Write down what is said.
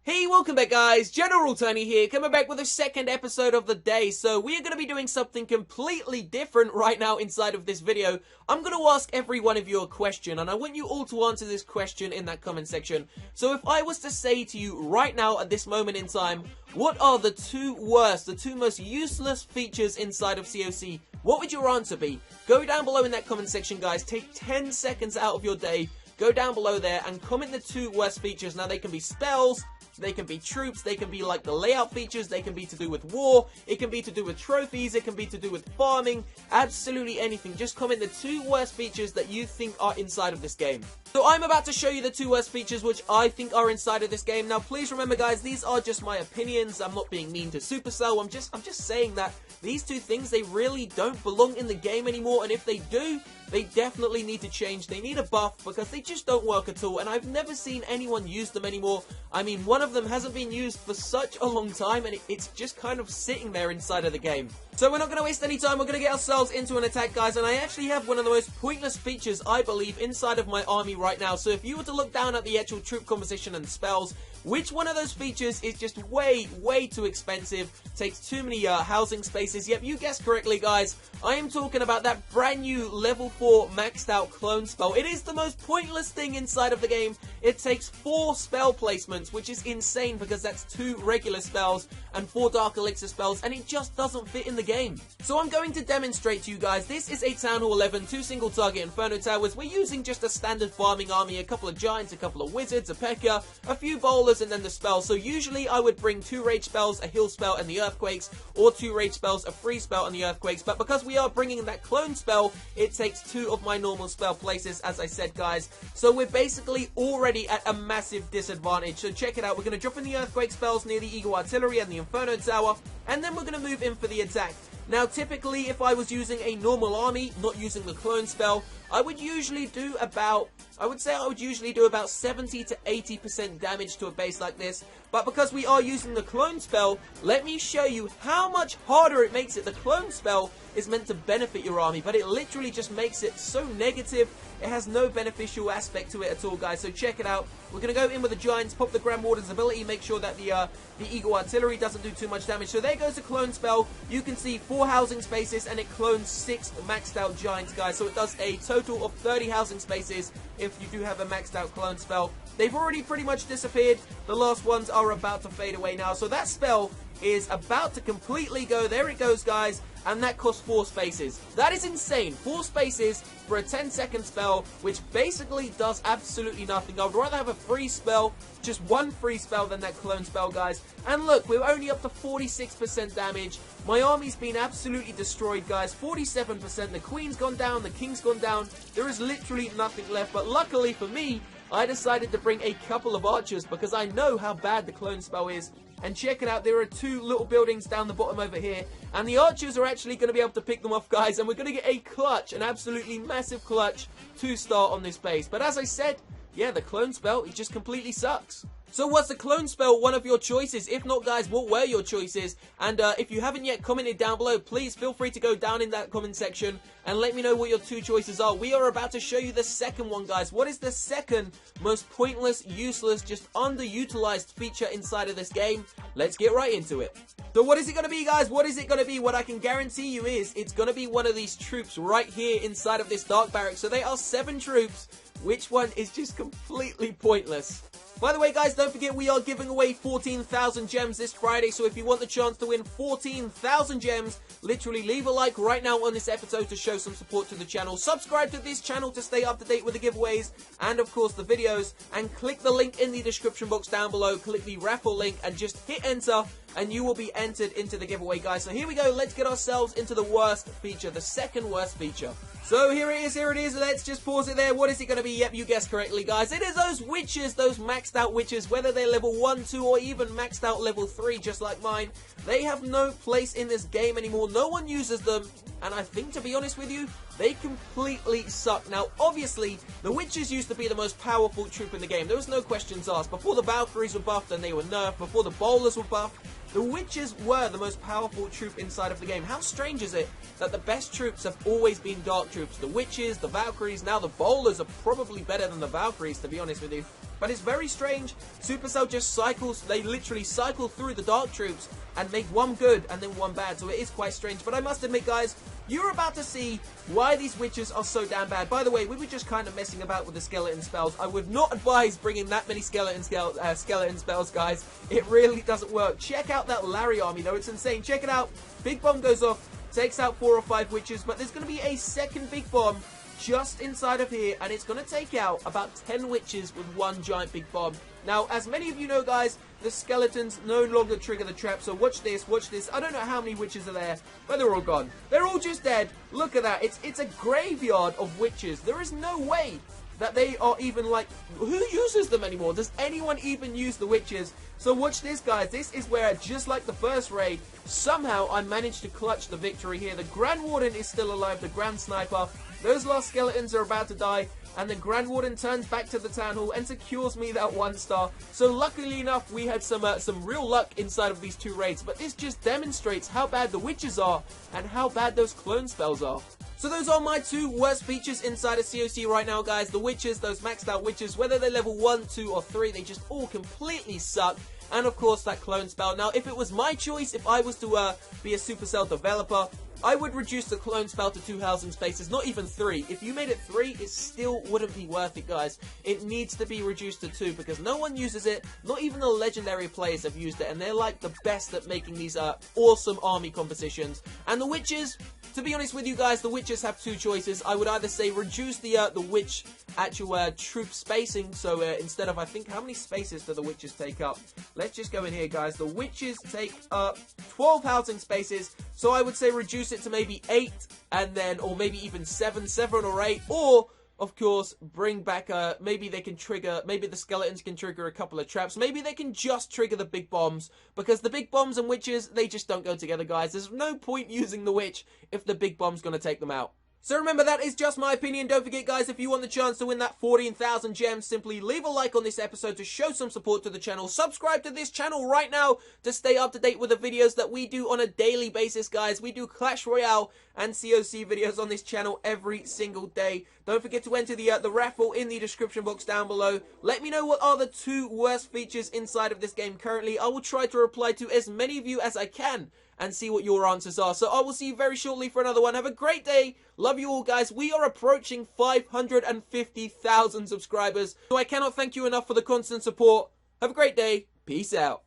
Hey, welcome back guys, General Tony here, coming back with a second episode of the day. So we are going to be doing something completely different right now inside of this video. I'm going to ask every one of you a question, and I want you all to answer this question in that comment section. So if I was to say to you right now at this moment in time, what are the two most useless features inside of CoC, what would your answer be? Go down below in that comment section guys, take 10 seconds out of your day, go down below there and comment the two worst features. Now they can be spells, they can be troops, they can be like the layout features, they can be to do with war, it can be to do with trophies, it can be to do with farming, absolutely anything. Just comment the two worst features that you think are inside of this game. So I'm about to show you the two worst features which I think are inside of this game. Now please remember guys, these are just my opinions. I'm not being mean to Supercell. I'm just saying that these two things, they really don't belong in the game anymore, and if they do, they definitely need to change. They need a buff because they just don't work at all, and I've never seen anyone use them anymore. I mean, one of them hasn't been used for such a long time, and it's just kind of sitting there inside of the game. So we're not going to waste any time, we're going to get ourselves into an attack guys, and I actually have one of the most pointless features, I believe, inside of my army right now. So if you were to look down at the actual troop composition and spells, which one of those features is just way too expensive, takes too many housing spaces? Yep, you guessed correctly guys, I am talking about that brand new level 4 maxed out clone spell. It is the most pointless thing inside of the game. It takes 4 spell placements, which is insane because that's 2 regular spells and 4 dark elixir spells, and it just doesn't fit in the game. So I'm going to demonstrate to you guys. This is a Town Hall 11, 2 single target Inferno Towers. We're using just a standard farming army, a couple of giants, a couple of wizards, a P.E.K.K.A, a few bowlers, and then the spells. So usually I would bring 2 rage spells, a heal spell, and the earthquakes, or 2 rage spells, a free spell, and the earthquakes. But because we are bringing that clone spell, it takes 2 of my normal spell places, as I said guys. So we're basically already at a massive disadvantage. So check it out, we're going to drop in the earthquake spells near the Eagle Artillery and the Inferno Tower, and then we're going to move in for the attack. Now typically if I was using a normal army, not using the clone spell, I would usually do about, I would usually do about 70 to 80% damage to a base like this. But because we are using the clone spell, let me show you how much harder it makes it. The clone spell is meant to benefit your army, but it literally just makes it so negative. It has no beneficial aspect to it at all, guys. So check it out. We're going to go in with the Giants, pop the Grand Warden's ability, make sure that the Eagle Artillery doesn't do too much damage. So there goes the clone spell. You can see 4 housing spaces, and it clones 6 maxed out Giants, guys. So it does a total of 30 housing spaces if you do have a maxed out clone spell. They've already pretty much disappeared. The last ones are about to fade away now. So that spell is about to completely go. There it goes, guys. And that costs 4 spaces. That is insane. 4 spaces for a 10-second spell, which basically does absolutely nothing. I would rather have a free spell, just 1 free spell, than that clone spell, guys. And look, we're only up to 46% damage. My army's been absolutely destroyed, guys. 47%. The queen's gone down. The king's gone down. There is literally nothing left. But luckily for me, I decided to bring a couple of archers because I know how bad the clone spell is. And check it out, there are 2 little buildings down the bottom over here, and the archers are actually going to be able to pick them off, guys, and we're going to get a clutch, an absolutely massive clutch, 2-star on this base. But as I said, yeah, the clone spell, it just completely sucks. So was the clone spell one of your choices? If not, guys, what were your choices? And if you haven't yet commented down below, please feel free to go down in that comment section and let me know what your 2 choices are. We are about to show you the second one, guys. What is the second most pointless, useless, just underutilized feature inside of this game? Let's get right into it. So what is it going to be, guys? What is it going to be? What I can guarantee you is it's going to be one of these troops right here inside of this dark barrack. So they are 7 troops. Which one is just completely pointless? By the way, guys, don't forget we are giving away 14,000 gems this Friday, so if you want the chance to win 14,000 gems, literally leave a like right now on this episode to show some support to the channel. Subscribe to this channel to stay up to date with the giveaways and, of course, the videos, and click the link in the description box down below, click the raffle link, and just hit enter, and you will be entered into the giveaway, guys. So here we go, let's get ourselves into the worst feature, the second worst feature. So here it is, let's just pause it there. What is it going to be? Yep, you guessed correctly, guys. It is those witches, those maxed out witches, whether they're level 1, 2, or even maxed out level 3, just like mine. They have no place in this game anymore. No one uses them, and I think, to be honest with you, they completely suck. Now, obviously, the witches used to be the most powerful troop in the game. There was no questions asked. Before the Valkyries were buffed and they were nerfed, before the bowlers were buffed, the witches were the most powerful troop inside of the game. How strange is it that the best troops have always been dark troops? The witches, the Valkyries, now the bowlers are probably better than the Valkyries, to be honest with you. But it's very strange. Supercell just cycles, they literally cycle through the Dark Troops and make one good and then one bad. So it is quite strange. But I must admit, guys, you're about to see why these witches are so damn bad. By the way, we were just kind of messing about with the skeleton spells. I would not advise bringing that many skeleton spells, guys. It really doesn't work. Check out that Larry army, though. It's insane. Check it out. Big bomb goes off, takes out 4 or 5 witches, but there's going to be a second big bomb just inside of here, and it's going to take out about 10 witches with one giant big bomb. Now, as many of you know, guys, the skeletons no longer trigger the trap, so watch this, watch this. I don't know how many witches are there, but they're all gone. They're all just dead. Look at that. It's a graveyard of witches. There is no way that they are even like, who uses them anymore? Does anyone even use the witches? So watch this, guys. This is where, just like the first raid, somehow I managed to clutch the victory here. The Grand Warden is still alive, the Grand Sniper. Those last skeletons are about to die, and the Grand Warden turns back to the Town Hall and secures me that 1 star. So luckily enough, we had some real luck inside of these 2 raids, but this just demonstrates how bad the witches are and how bad those clone spells are. So those are my 2 worst features inside of CoC right now, guys. The witches, those maxed out witches, whether they're level 1, 2, or 3, they just all completely suck. And of course, that clone spell. Now, if it was my choice, if I was to be a Supercell developer, I would reduce the clone spell to 2,000 spaces, not even 3. If you made it 3, it still wouldn't be worth it, guys. It needs to be reduced to 2 because no one uses it. Not even the legendary players have used it, and they're like the best at making these awesome army compositions. And the witches, to be honest with you guys, the witches have 2 choices. I would either say reduce the witch actual troop spacing. So instead of, I think, how many spaces do the witches take up? Let's just go in here, guys. The witches take up 12 housing spaces. So I would say reduce it to maybe 8, and then, or maybe even 7 or 8, or of course bring back maybe they can trigger, maybe the skeletons can trigger a couple of traps, maybe they can just trigger the big bombs, because the big bombs and witches, they just don't go together, guys. There's no point using the witch if the big bomb's gonna take them out. So remember, that is just my opinion. Don't forget, guys, if you want the chance to win that 14,000 gems, simply leave a like on this episode to show some support to the channel. Subscribe to this channel right now to stay up to date with the videos that we do on a daily basis, guys. We do Clash Royale and CoC videos on this channel every single day. Don't forget to enter the raffle in the description box down below. Let me know what are the 2 worst features inside of this game currently. I will try to reply to as many of you as I can and see what your answers are. So I will see you very shortly for another one. Have a great day. Love you all, guys. We are approaching 550,000 subscribers, so I cannot thank you enough for the constant support. Have a great day. Peace out.